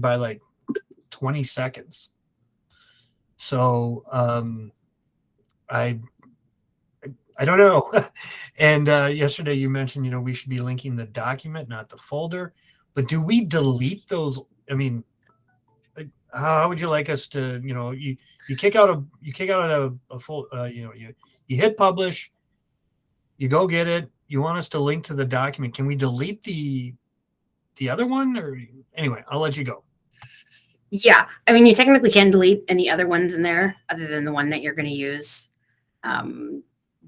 by like 20 seconds. So I I don't know. And yesterday you mentioned, we should be linking the document, not the folder. But do we delete those? I mean, like, how would you like us to, you kick out a full, you hit publish, you go get it. You want us to link to the document? Can we delete the other one? Or anyway, I'll let you go. Yeah, I mean, you technically can delete any other ones in there other than the one that you're going to use.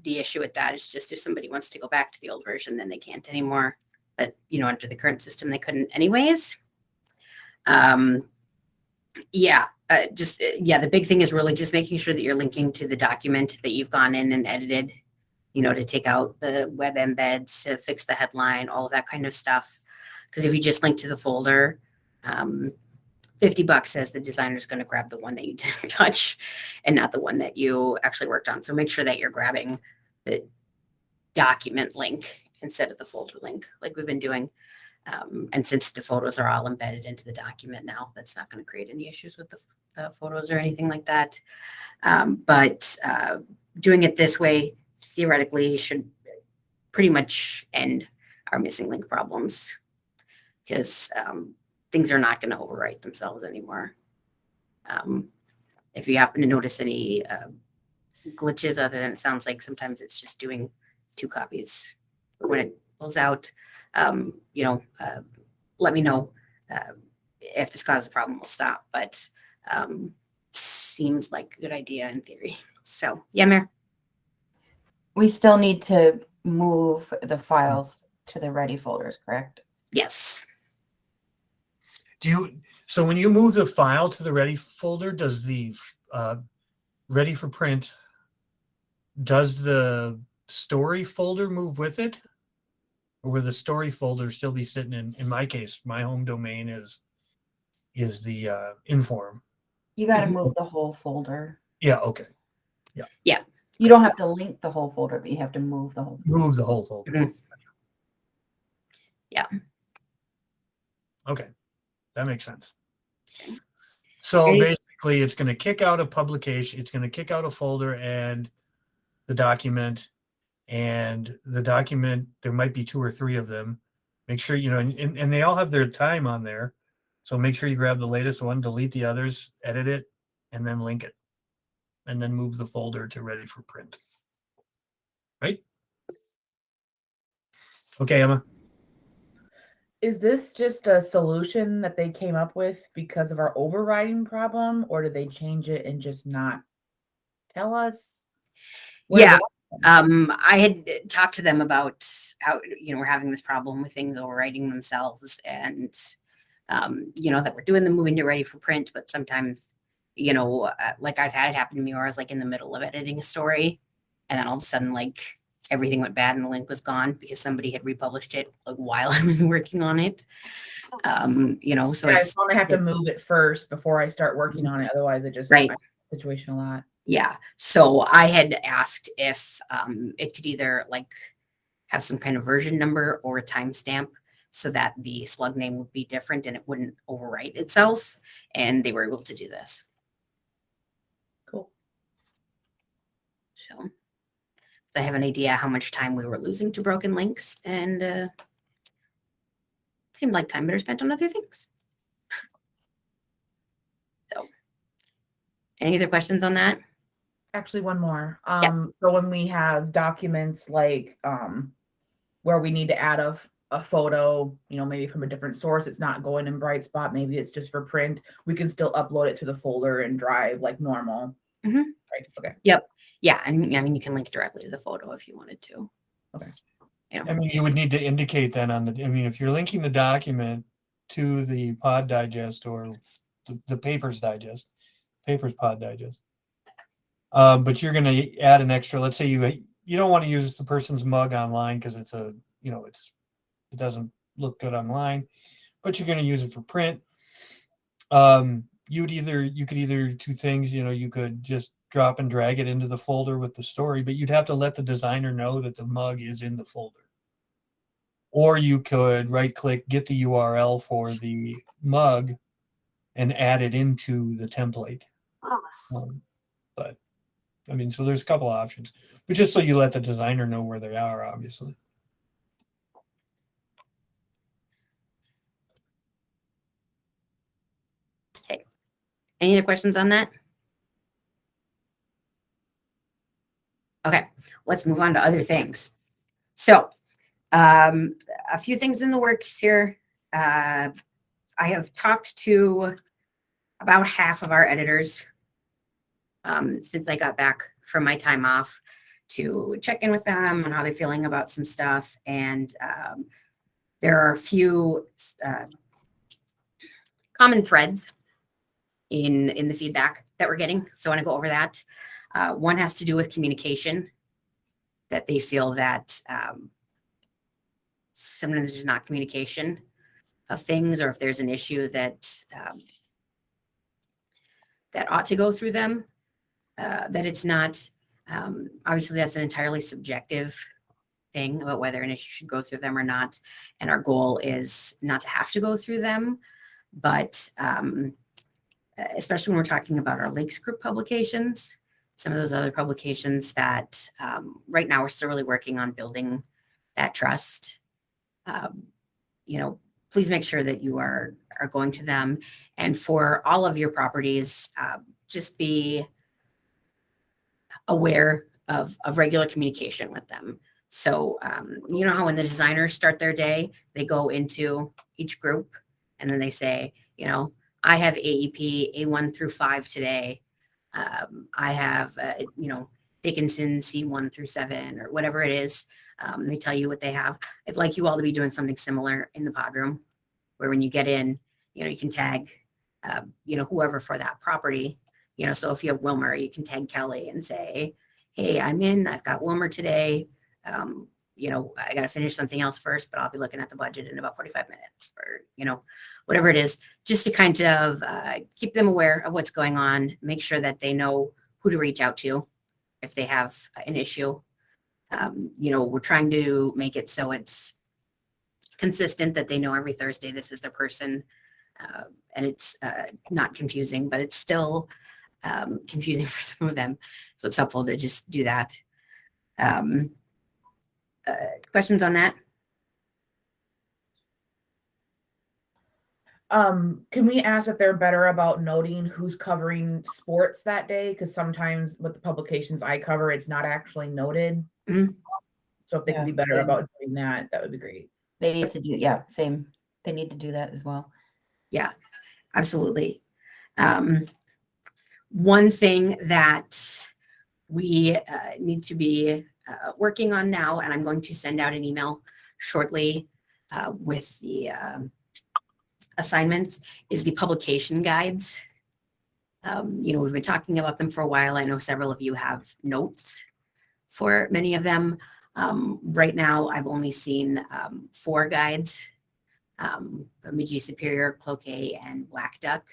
The issue with that is just if somebody wants to go back to the old version, then they can't anymore. But, under the current system, they couldn't anyways. Yeah, the big thing is really just making sure that you're linking to the document that you've gone in and edited, to take out the web embeds, to fix the headline, all of that kind of stuff. Because if you just link to the folder, $50 says the designer's going to grab the one that you didn't touch and not the one that you actually worked on. So make sure that you're grabbing the document link instead of the folder link like we've been doing. And since the photos are all embedded into the document now, that's not going to create any issues with the photos or anything like that. But doing it this way theoretically should pretty much end our missing link problems, because things are not going to overwrite themselves anymore. If you happen to notice any glitches, other than it sounds like sometimes it's just doing 2 copies when it pulls out, let me know. If this causes a problem, we'll stop. But seems like a good idea in theory. So, yeah, Mayor. We still need to move the files to the ready folders, correct? Yes. So when you move the file to the ready folder, does the ready for print, does the story folder move with it? Or will the story folder still be sitting in my case, my home domain is the Inform. You got to move the whole folder. Yeah, okay. Yeah. You don't have to link the whole folder, but you have to move the whole folder. Move the whole folder. Mm-hmm. Yeah. Okay. That makes sense. So basically it's going to kick out a publication, it's going to kick out a folder and the document, and the document, there might be 2 or 3 of them. Make sure, and they all have their time on there. So make sure you grab the latest one, delete the others, edit it, and then link it. And then move the folder to ready for print. Right? Okay, Emma. Is this just a solution that they came up with because of our overriding problem, or did they change it and just not tell us? Yeah. I had talked to them about how, we're having this problem with things overwriting themselves, and, that we're doing the moving to ready for print, but sometimes, like I've had it happen to me where I was like in the middle of editing a story, and then all of a sudden, like, everything went bad and the link was gone because somebody had republished it like while I was working on it. So I just want to have to move it first before I start working on it. Otherwise, it just right. Situation a lot. Yeah. So I had asked if it could either like have some kind of version number or a timestamp so that the slug name would be different and it wouldn't overwrite itself. And they were able to do this. Cool. So I have an idea how much time we were losing to broken links, and seemed like time better spent on other things. So any other questions on that? Actually, one more. So when we have documents like where we need to add a photo, maybe from a different source, it's not going in Brightspot, maybe it's just for print, we can still upload it to the folder and Drive like normal. Mm-hmm. Right. Okay. Yep. Yeah. And I mean, you can link directly to the photo if you wanted to. Okay. I mean, you would need to indicate then if you're linking the document to the Pod Digest or the Papers Digest, Papers Pod Digest, but you're going to add an extra, let's say you don't want to use the person's mug online because it's it doesn't look good online, but you're going to use it for print. You could either 2 things, you could just drop and drag it into the folder with the story, but you'd have to let the designer know that the mug is in the folder. Or you could right click, get the URL for the mug, and add it into the template. But I mean, so there's a couple of options, but just so you let the designer know where they are, obviously. Okay. Any other questions on that? Okay, let's move on to other things. So, a few things in the works here. I have talked to about half of our editors since I got back from my time off to check in with them on how they're feeling about some stuff. And there are a few common threads in the feedback that we're getting. So I want to go over that. One has to do with communication, that they feel that sometimes there's not communication of things, or if there's an issue that that ought to go through them, that it's not. Obviously, that's an entirely subjective thing about whether an issue should go through them or not. And our goal is not to have to go through them, but especially when we're talking about our Lakes Group publications, some of those other publications that right now we're still really working on building that trust. Please make sure that you are going to them. And for all of your properties, just be aware of regular communication with them. So, you know how when the designers start their day, they go into each group and then they say, I have AEP A1 through 5 today. I have, Dickinson C1 through 7 or whatever it is. They tell you what they have. I'd like you all to be doing something similar in the pod room, where when you get in, you can tag, whoever for that property. So if you have Wilmer, you can tag Kelly and say, hey, I'm in, I've got Wilmer today. I got to finish something else first, but I'll be looking at the budget in about 45 minutes or, whatever it is, just to kind of keep them aware of what's going on, make sure that they know who to reach out to if they have an issue. We're trying to make it so it's consistent, that they know every Thursday this is their person, and it's not confusing, but it's still confusing for some of them. So it's helpful to just do that. Questions on that? Can we ask if they're better about noting who's covering sports that day? Because sometimes with the publications I cover, it's not actually noted. Mhm. So if they can be better same. about doing that, that would be great. They need to do, same. They need to do that as well. Yeah, absolutely. One thing that we need to be working on now, and I'm going to send out an email shortly with the assignments, is the publication guides. We've been talking about them for a while. I know several of you have notes for many of them. Right now, I've only seen 4 guides, Bemidji Superior, Cloquet, and Black Duck.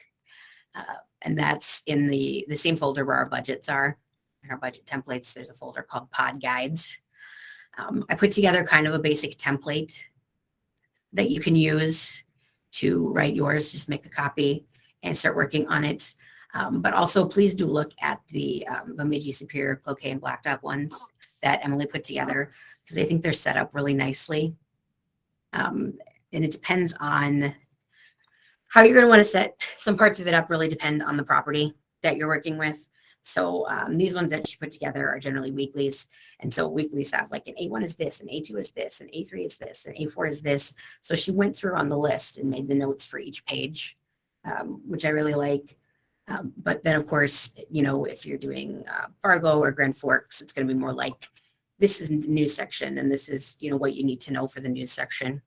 And that's in the same folder where our budgets are. In our budget templates, there's a folder called Pod Guides. I put together kind of a basic template that you can use to write yours. Just make a copy and start working on it. But also, please do look at the Bemidji Superior, Cloquet, and Black Duck ones that Emily put together, because I think they're set up really nicely. And it depends on how you're going to want to set some parts of it up. Really depend on the property that you're working with. So these ones that she put together are generally weeklies. And so weeklies have like an A1 is this, and A2 is this, and A3 is this, and A4 is this. So she went through on the list and made the notes for each page, which I really like. But then, of course, if you're doing Fargo or Grand Forks, it's going to be more like, this is the news section, and this is, what you need to know for the news section.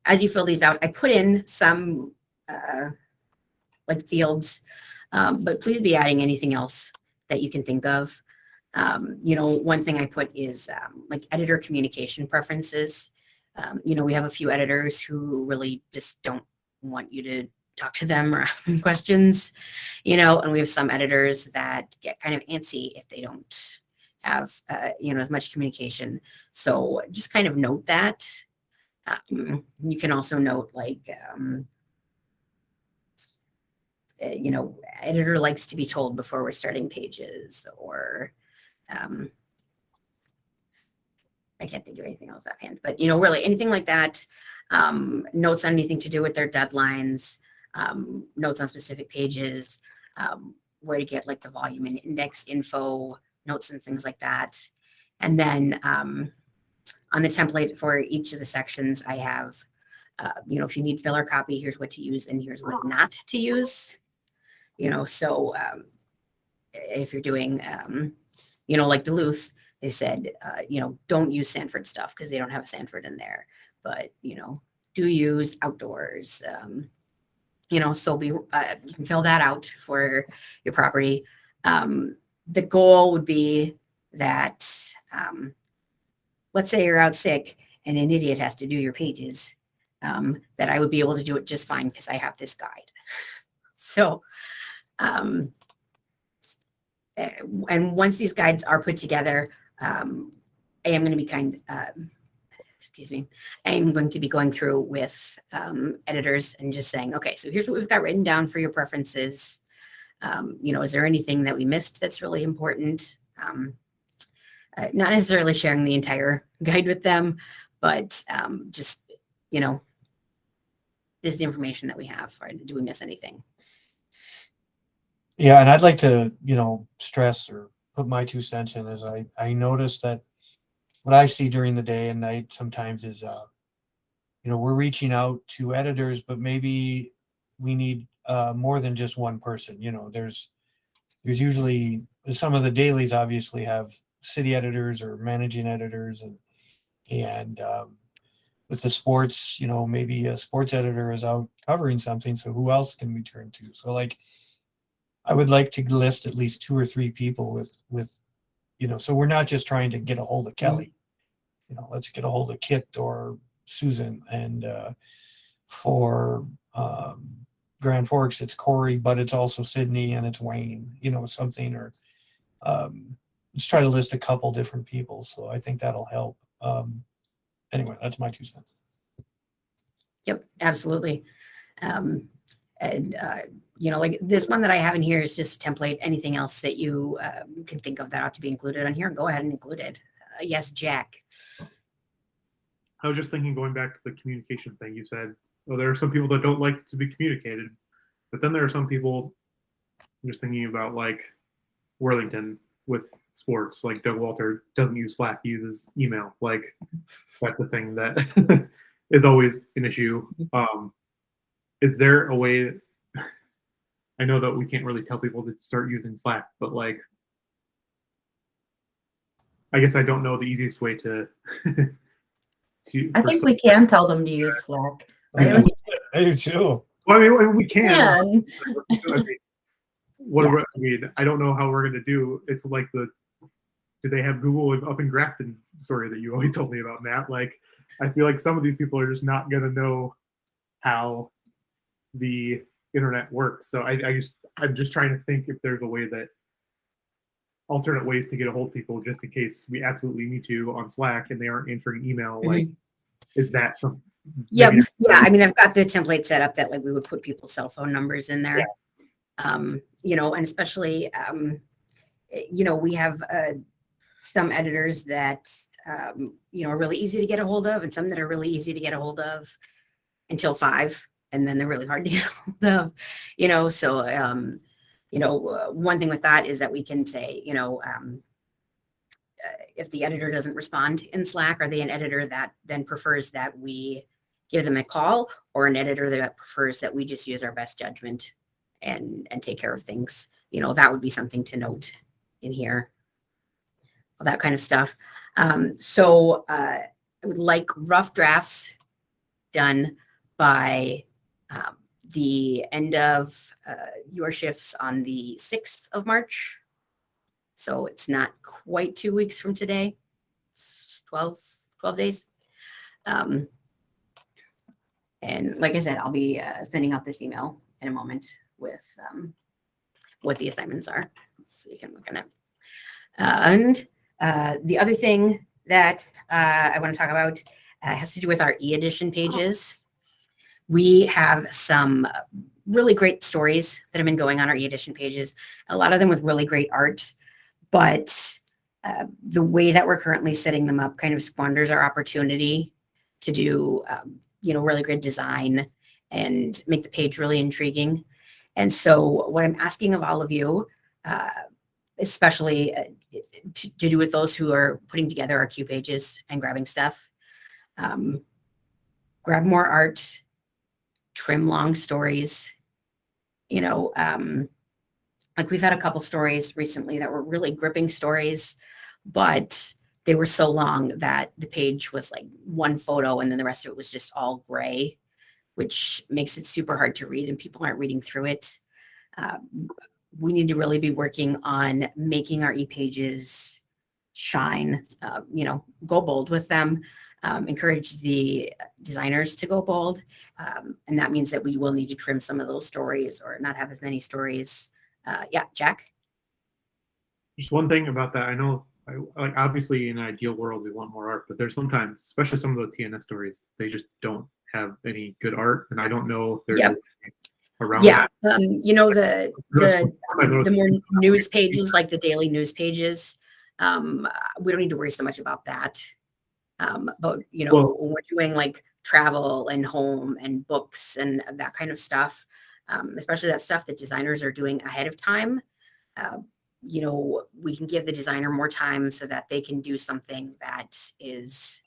As you fill these out, I put in some fields, but please be adding anything else that you can think of. One thing I put is editor communication preferences. We have a few editors who really just don't want you to talk to them or ask them questions, and we have some editors that get kind of antsy if they don't have, as much communication. So just kind of note that. You can also note you know, editor likes to be told before we're starting pages, or I can't think of anything else offhand, but you know, really anything like that. Notes on anything to do with their deadlines, notes on specific pages, where to get like the volume and index info, notes and things like that. And then on the template for each of the sections, I have, you know, if you need filler copy, here's what to use and here's what not to use. You know, so if you're doing, you know, like Duluth, they said, you know, don't use Sanford stuff because they don't have a Sanford in there. But, you know, do use outdoors. You know, so you can fill that out for your property. The goal would be that, let's say you're out sick and an idiot has to do your pages, that I would be able to do it just fine because I have this guide. So, and once these guides are put together, I am going to be I am going to be going through with editors and just saying, okay, so here's what we've got written down for your preferences. You know, is there anything that we missed that's really important? Not necessarily sharing the entire guide with them, but just, you know, this is the information that we have. Or do we miss anything? Yeah, and I'd like to, you know, stress or put my 2 cents in, as I notice that what I see during the day and night sometimes is, you know, we're reaching out to editors, but maybe we need more than just one person. You know, there's usually some of the dailies obviously have city editors or managing editors, and with the sports, you know, maybe a sports editor is out covering something. So who else can we turn to? So like, I would like to list at least 2 or 3 people with, you know, so we're not just trying to get a hold of Kelly. You know, let's get a hold of Kit or Susan. And for Grand Forks, it's Corey, but it's also Sydney and it's Wayne, you know, something, or let's try to list a couple different people. So I think that'll help. Anyway, that's my 2 cents. Yep, absolutely. And you know, like this one that I have in here is just a template. Anything else that you can think of that ought to be included on here, go ahead and include it. Yes, Jack. I was just thinking, going back to the communication thing, you said, well, there are some people that don't like to be communicated, but then there are some people, I'm just thinking about like Worthington with sports, like Doug Walter doesn't use Slack, he uses email. Like that's a thing that is always an issue. Is there a way, I know that we can't really tell people to start using Slack, but like, I guess I don't know the easiest way to I think we can tell them to use Slack. I do too. Well, I mean, we can. Yeah. I mean, I don't know how we're going to do. It's like do they have Google up in Grafton story that you always told me about, Matt? Like, I feel like some of these people are just not going to know how the internet works. So I'm just trying to think if there's a way that alternate ways to get a hold of people, just in case we absolutely need to on Slack and they aren't answering email. Like, is that some? Yeah. I mean, I've got the template set up that like we would put people's cell phone numbers in there. Yeah. You know, and especially, you know, we have some editors that, you know, are really easy to get a hold of, and some that are really easy to get a hold of until 5, and then they're really hard to get a hold of, you know. So, you know, one thing with that is that we can say, you know, if the editor doesn't respond in Slack, are they an editor that then prefers that we give them a call, or an editor that prefers that we just use our best judgment and take care of things? You know, that would be something to note in here, all that kind of stuff. So I would like rough drafts done by the end of your shifts on the 6th of March. So it's not quite 2 weeks from today, it's 12 days. And like I said, I'll be sending out this email in a moment with what the assignments are, so you can look at it. And the other thing that I want to talk about has to do with our e-edition pages. We have some really great stories that have been going on our e-edition pages, a lot of them with really great art, but the way that we're currently setting them up kind of squanders our opportunity to do, really good design and make the page really intriguing. And so what I'm asking of all of you, especially to do with those who are putting together our Q pages and grabbing stuff, grab more art, trim long stories. Like we've had a couple stories recently that were really gripping stories, but they were so long that the page was like one photo and then the rest of it was just all gray, which makes it super hard to read and people aren't reading through it. We need to really be working on making our e-pages shine, go bold with them, encourage the designers to go bold. And that means that we will need to trim some of those stories or not have as many stories. Jack? Just one thing about that. I know, like obviously in an ideal world, we want more art, but there's sometimes, especially some of those TNS stories, they just don't have any good art. And I don't know if there's Yep. around. Yeah. The I noticed- more news pages, like the daily news pages, we don't need to worry so much about that. But Well- when we're doing like travel and home and books and that kind of stuff, especially that stuff that designers are doing ahead of time, we can give the designer more time so that they can do something that is,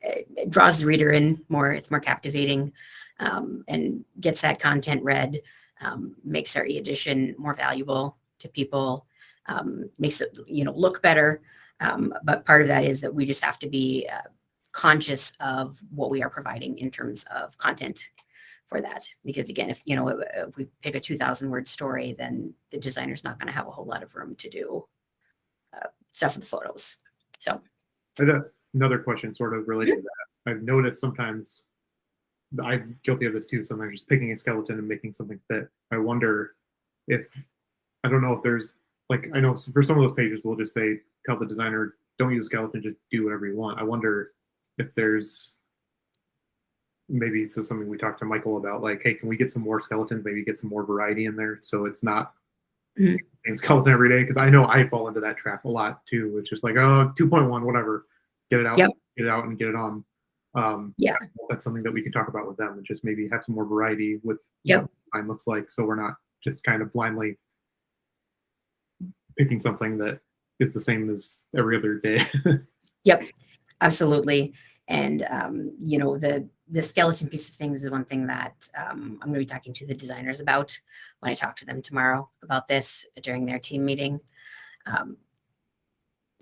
it draws the reader in more, it's more captivating, and gets that content read, makes our e-edition more valuable to people, makes it, look better. But part of that is that we just have to be conscious of what we are providing in terms of content for that. Because again, if we pick a 2,000 word story, then the designer's not going to have a whole lot of room to do stuff with the photos. So I had another question sort of related to that. I've noticed sometimes, I'm guilty of this too, sometimes just picking a skeleton and making something fit. I wonder if, I don't know if there's, like, I know for some of those pages, we'll just say, tell the designer, don't use a skeleton, just do whatever you want. I wonder if there's, maybe this is something we talked to Michael about, like, hey, can we get some more skeletons, maybe get some more variety in there so it's not the same skeleton every day? Because I know I fall into that trap a lot too. It's just like, oh, 2.1, whatever, get it out, Yep. get it out and get it on. Yeah. I don't know if that's something that we can talk about with them and just maybe have some more variety with Yep. what the design looks like, so we're not just kind of blindly picking something that is the same as every other day. Yep, absolutely. And the skeleton piece of things is one thing that I'm going to be talking to the designers about when I talk to them tomorrow about this during their team meeting.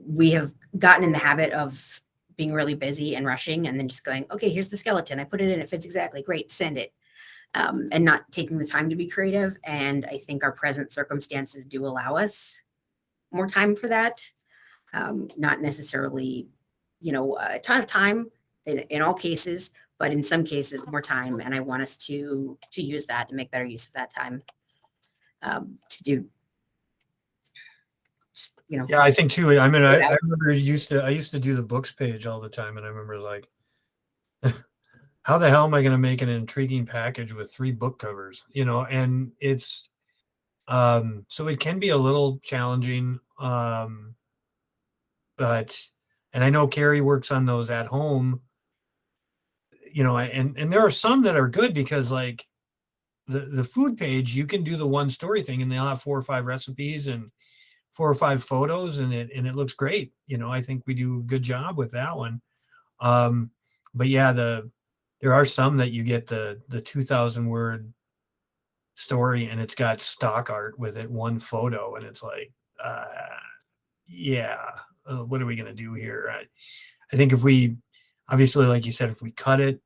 We have gotten in the habit of being really busy and rushing and then just going, okay, here's the skeleton. I put it in, it fits exactly, great, send it. And not taking the time to be creative. And I think our present circumstances do allow us more time for that. Not necessarily, a ton of time in all cases, but in some cases more time. And I want us to use that and make better use of that time to do, Yeah, I think too. I mean, I remember I used to do the books page all the time, and I remember like, how the hell am I going to make an intriguing package with 3 book covers? And it's so it can be a little challenging. But and I know Carrie works on those at home. And there are some that are good because like the food page, you can do the one story thing, and they'll have 4 or 5 recipes and 4 or 5 photos, and it looks great. I think we do a good job with that one. But yeah, there are some that you get the 2,000 word story and it's got stock art with it, one photo, and it's like, what are we going to do here? I think if we, obviously, like you said, if we cut it,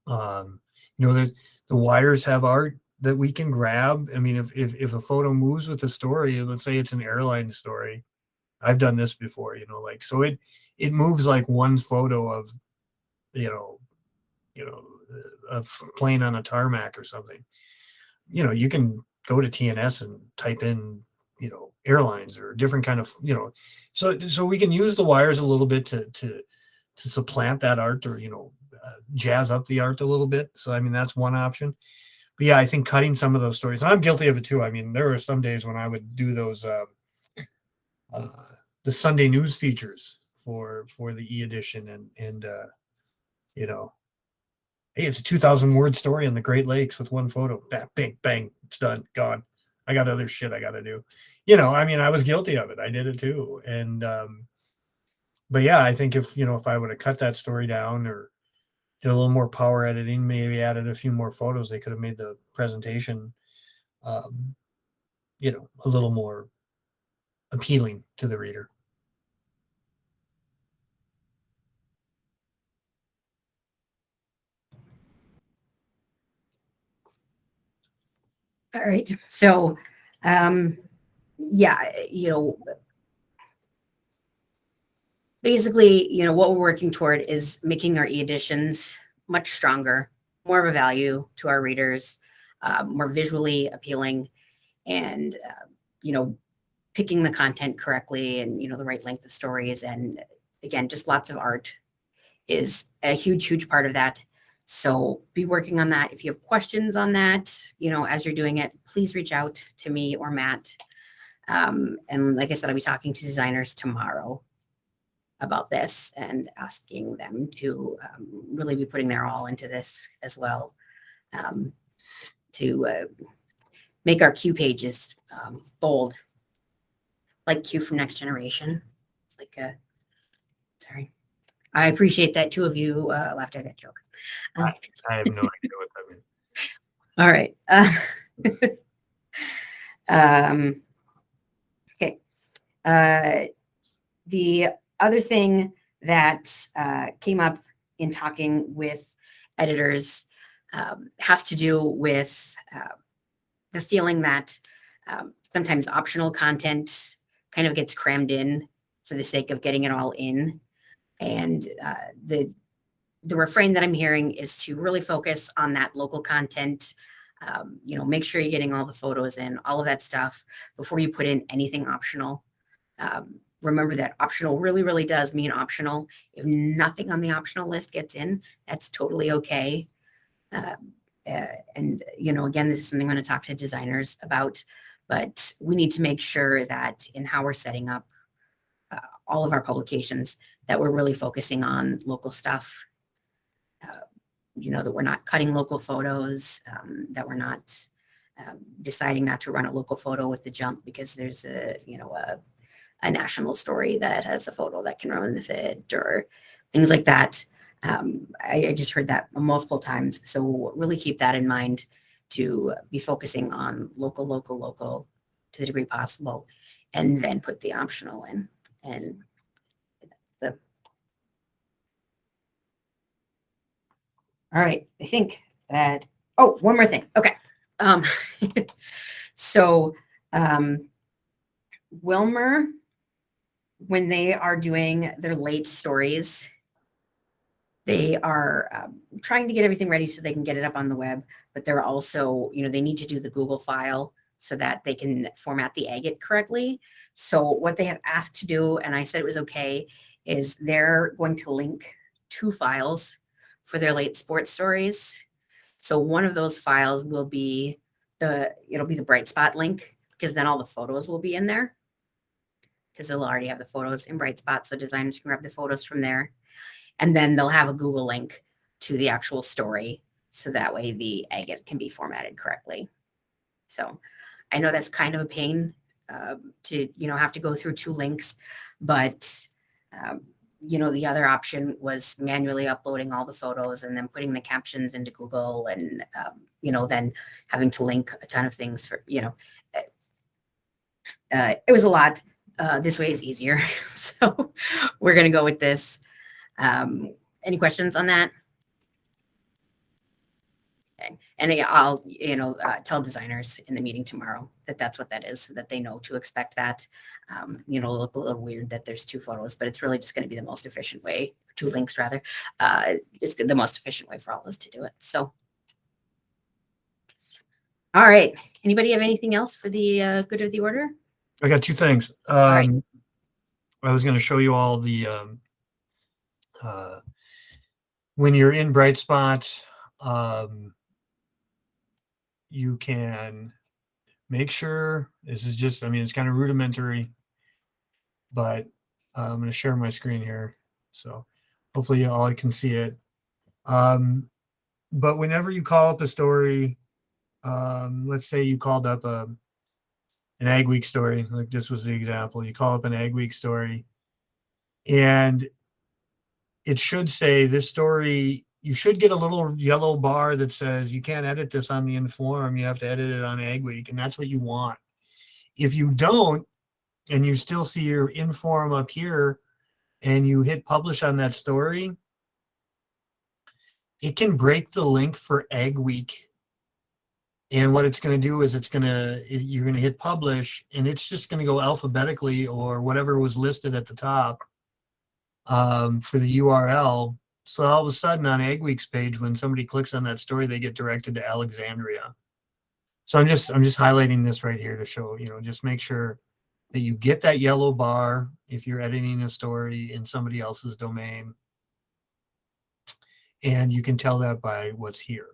the wires have art that we can grab. I mean, if a photo moves with the story, let's say it's an airline story, I've done this before, so it moves like one photo of, a plane on a tarmac or something. You can go to TNS and type in, airlines or different kind of, so we can use the wires a little bit to supplant that art or, jazz up the art a little bit. So, I mean, that's one option. yeah, I think cutting some of those stories, and I'm guilty of it too. I mean, there are some days when I would do those the Sunday news features for the e-edition, and you know, hey, it's a 2,000 word story on the Great Lakes with one photo. Bang, bang, bang, it's done, gone. I got other shit I got to do. I mean, I was guilty of it. I did it too, and but yeah, I think if I would have cut that story down or did a little more power editing, maybe added a few more photos, they could have made the presentation, um, a little more appealing to the reader. All right. So, yeah, basically, what we're working toward is making our e-editions much stronger, more of a value to our readers, more visually appealing, and, picking the content correctly and, the right length of stories. And again, just lots of art is a huge, huge part of that. So be working on that. If you have questions on that, as you're doing it, please reach out to me or Matt. And like I said, I'll be talking to designers tomorrow about this and asking them to really be putting their all into this as well, to make our Q pages bold, like Q from Next Generation. Sorry. I appreciate that two of you laughed at that joke. I have no idea what that means. All right. Okay. The other thing that came up in talking with editors has to do with the feeling that sometimes optional content kind of gets crammed in for the sake of getting it all in. And the refrain that I'm hearing is to really focus on that local content. Make sure you're getting all the photos in, all of that stuff before you put in anything optional. Remember that optional really, really does mean optional. If nothing on the optional list gets in, that's totally okay. And again, this is something I'm going to talk to designers about, but we need to make sure that in how we're setting up all of our publications, that we're really focusing on local stuff. That we're not cutting local photos, that we're not deciding not to run a local photo with the jump because there's a national story that has a photo that can run with it or things like that. I just heard that multiple times. So really keep that in mind, to be focusing on local to the degree possible, and then put the optional in. And all right, I think that, one more thing. Okay. So Wilmer, when they are doing their late stories, they are trying to get everything ready so they can get it up on the web, but they're also, they need to do the Google file so that they can format the agate correctly. So what they have asked to do, and I said it was okay, is they're going to link 2 files for their late sports stories. So one of those files will be it'll be the Brightspot link, because then all the photos will be in there, because they'll already have the photos in Brightspot, so designers can grab the photos from there. And then they'll have a Google link to the actual story, so that way the agate can be formatted correctly. So I know that's kind of a pain to have to go through 2 links, but the other option was manually uploading all the photos and then putting the captions into Google, and then having to link a ton of things for it was a lot. This way is easier, so we're gonna go with this. Any questions on that? Okay. And I'll, tell designers in the meeting tomorrow that that's what that is, so that they know to expect that. It'll look a little weird that there's 2 photos, but it's really just going to be the most efficient way, 2 links rather. It's the most efficient way for all of us to do it. So, all right. Anybody have anything else for the good of the order? I got 2 things. right. I was going to show you all the when you're in Brightspot, you can make sure this is just, I mean, it's kind of rudimentary, but I'm going to share my screen here. So hopefully all I can see it. But whenever you call up a story, let's say you called up an Ag Week story, like this was the example. You call up an Ag Week story, and it should say this story. You should get a little yellow bar that says you can't edit this on the Inform. You have to edit it on Ag Week, and that's what you want. If you don't, and you still see your Inform up here, and you hit publish on that story, it can break the link for Ag Week. And what it's going to do is you're going to hit publish, and it's just going to go alphabetically or whatever was listed at the top for the URL. So all of a sudden on Ag Week's page, when somebody clicks on that story, they get directed to Alexandria. So I'm just highlighting this right here to show, just make sure that you get that yellow bar if you're editing a story in somebody else's domain. And you can tell that by what's here.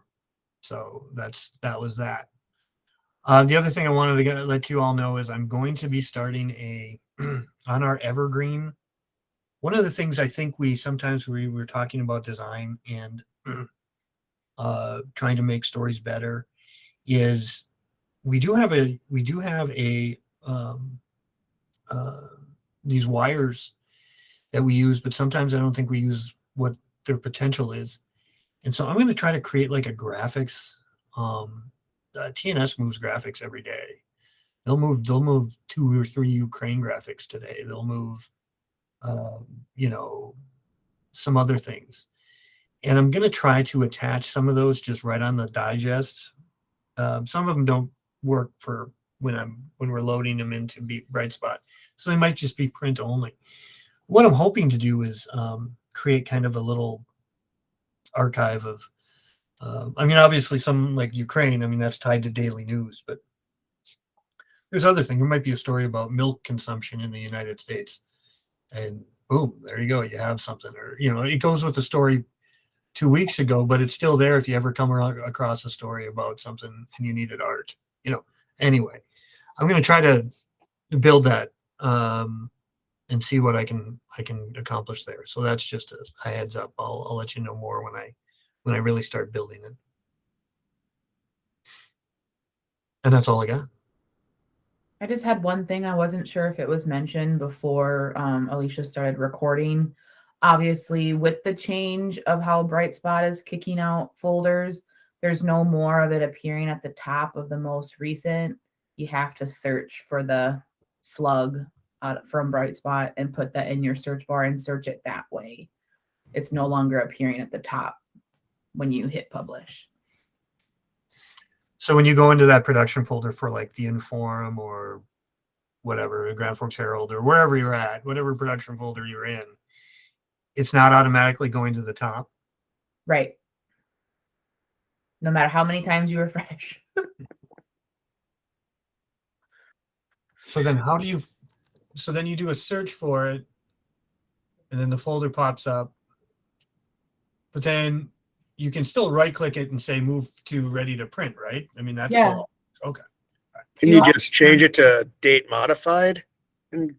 So that was that. The other thing I wanted to let you all know is I'm going to be starting on our Evergreen. One of the things I think we were talking about design and trying to make stories better is we do have these wires that we use, but sometimes I don't think we use what their potential is. And so I'm going to try to create like a graphics. TNS moves graphics every day. They'll move 2 or 3 Ukraine graphics today. They'll move, some other things. And I'm going to try to attach some of those just right on the digest. Some of them don't work for when we're loading them into Brightspot. So they might just be print only. What I'm hoping to do is create kind of a little archive of, obviously some like Ukraine, that's tied to daily news, but there's other things. There might be a story about milk consumption in the United States, and boom, there you go. You have something, or, it goes with the story 2 weeks ago, but it's still there if you ever come across a story about something and you needed art, anyway, I'm going to try to build that and see what I can accomplish there. So that's just a heads up. I'll let you know more when I really start building it. And that's all I got. I just had one thing. I wasn't sure if it was mentioned before Alicia started recording. Obviously, with the change of how Brightspot is kicking out folders, there's no more of it appearing at the top of the most recent. You have to search for the slug from Brightspot and put that in your search bar and search it that way. It's no longer appearing at the top when you hit publish. So when you go into that production folder for like the Inform or whatever, the Grand Forks Herald or wherever you're at, whatever production folder you're in, it's not automatically going to the top. Right. No matter how many times you refresh. So then then you do a search for it, and then the folder pops up, but then you can still right click it and say move to ready to print, right? That's still okay. Can you just change it to date modified in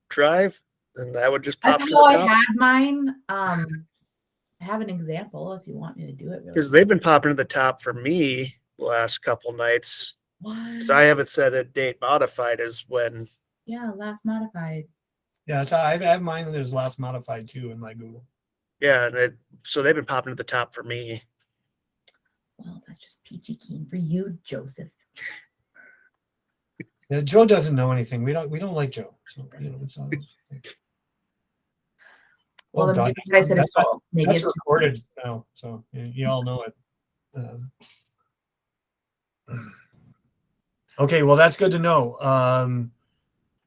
Drive? And that would just pop That's to how the I top? had mine. I have an example if you want me to do it. Really Because they've been popping to the top for me the last couple nights. What? So I have it set at date modified as when. Yeah, last modified. Yeah, I have mine as last modified too in my Google. Yeah, and so they've been popping to the top for me. Well, that's just peachy keen for you, Joseph. Yeah, Joe doesn't know anything. We don't like Joe. So it's all. Well, Oh, then God, maybe I said it's false. Maybe that's it's just recorded now, so you all know it. Okay, well that's good to know.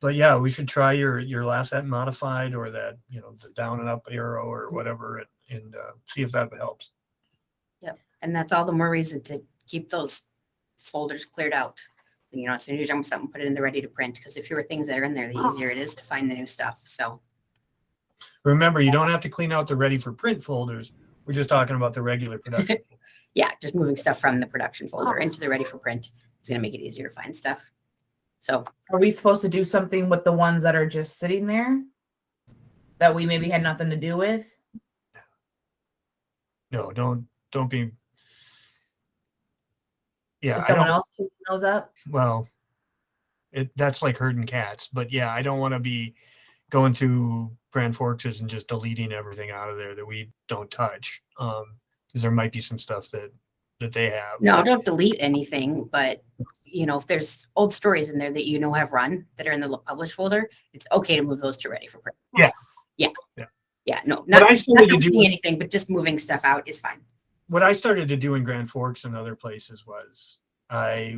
But yeah, we should try your last at modified or that the down and up arrow or whatever, and see if that helps. Yep. And that's all the more reason to keep those folders cleared out. As soon as you jump something, put it in the ready to print, because the fewer things that are in there, the easier it is to find the new stuff. So remember, you don't have to clean out the ready for print folders. We're just talking about the regular production. yeah, just moving stuff from the production folder into the ready for print is going to make it easier to find stuff. So Are we supposed to do something with the ones that are just sitting there that we maybe had nothing to do with? No, don't be. Yeah, Is I someone don't. else picking those up? Well, that's like herding cats. But yeah, I don't want to be going through Grand Forks and just deleting everything out of there that we don't touch. Because there might be some stuff that they have. no, don't delete anything, but if there's old stories in there that have run that are in the published folder, it's okay to move those to ready for print. Yeah. Yeah, no, What not I started to deleting do, anything, but just moving stuff out is fine. what I started to do in Grand Forks and other places was I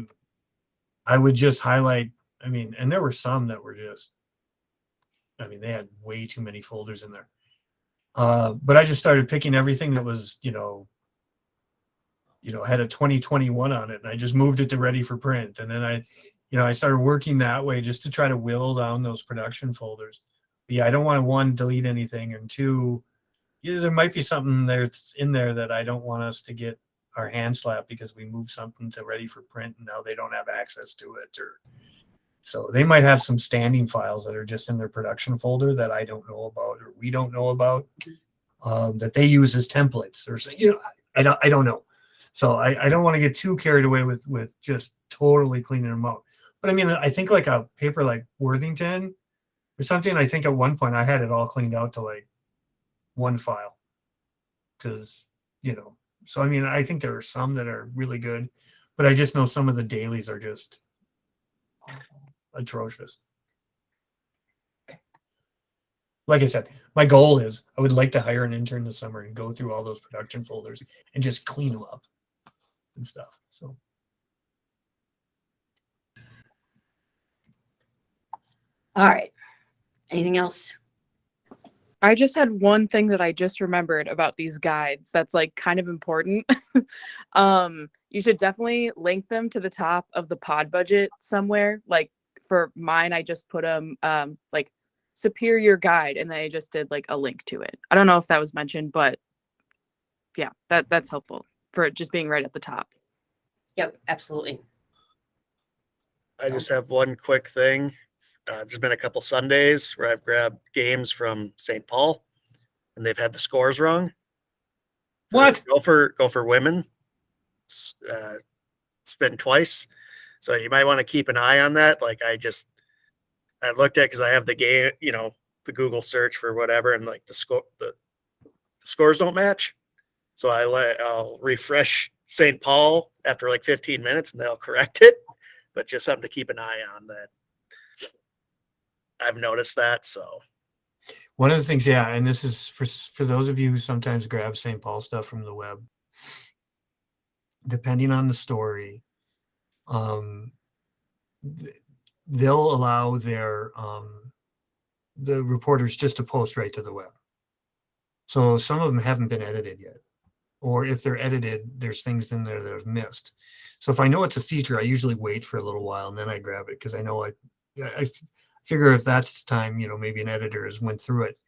would just highlight. I mean, and there were some that were just. I mean, they had way too many folders in there. But I just started picking everything that was, had a 2021 on it, and I just moved it to ready for print. And then I started working that way just to try to whittle down those production folders. But yeah, I don't want to, one, delete anything, and two, there might be something that's in there that I don't want us to get our hand slapped because we moved something to ready for print and now they don't have access to it, or so they might have some standing files that are just in their production folder that I don't know about or we don't know about, that they use as templates, or I don't know. So I don't want to get too carried away with just totally cleaning them out. But I mean, I think like a paper like Worthington or something, I think at one point I had it all cleaned out to like one file, because so I mean, I think there are some that are really good, but I just know some of the dailies are just atrocious. Like I said, my goal is I would like to hire an intern this summer and go through all those production folders and just clean them up and stuff. So All right. Anything else? I just had one thing that I just remembered about these guides that's like kind of important. You should definitely link them to the top of the pod budget somewhere. Like for mine, I just put them like Superior Guide, and then I just did like a link to it. I don't know if that was mentioned, but yeah, that's helpful for it just being right at the top. Yep, absolutely. I just have one quick thing. There's been a couple Sundays where I've grabbed games from St. Paul, and they've had the scores wrong. what? Gopher women. It's been twice, so you might want to keep an eye on that. Like I looked at, because I have the game, the Google search for whatever, and like the scores don't match. So I'll refresh St. Paul after like 15 minutes, and they'll correct it. But just something to keep an eye on that. I've noticed that. So One of the things, yeah, and this is for those of you who sometimes grab St. Paul stuff from the web, depending on the story, they'll allow their the reporters just to post right to the web. So some of them haven't been edited yet, or if they're edited, there's things in there that I've missed. So if I know it's a feature, I usually wait for a little while and then I grab it, because I know I figure if that's time, maybe an editor has went through it.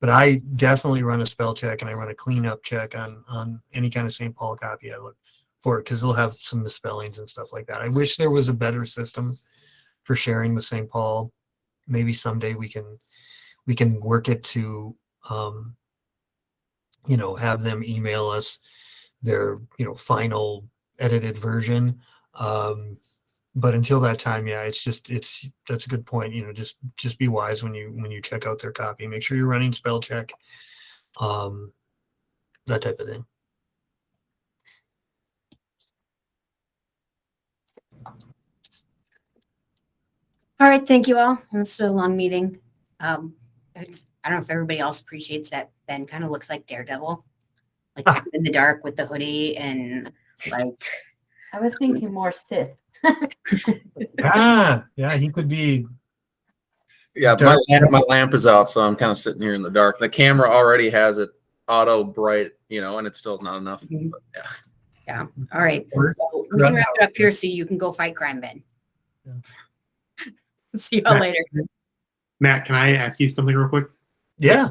But I definitely run a spell check and I run a cleanup check on any kind of St. Paul copy I look for it, because they'll have some misspellings and stuff like that. I wish there was a better system for sharing with St. Paul. Maybe someday we can work it to have them email us their final edited version. But until that time, yeah, that's a good point. Just be wise when you check out their copy. Make sure you're running spell check, that type of thing. All right, thank you all. It's a long meeting. I don't know if everybody else appreciates that Ben kind of looks like Daredevil, like in the dark with the hoodie and like. I was thinking more Sith. Yeah, he could be. Yeah, my lamp is out, so I'm kind of sitting here in the dark. The camera already has it auto bright, and it's still not enough. Mhm. But yeah. Yeah. All right. We're- So we can wrap it up here so you can go fight crime, Ben. Yeah. See you all later. Matt, can I ask you something real quick? Yeah.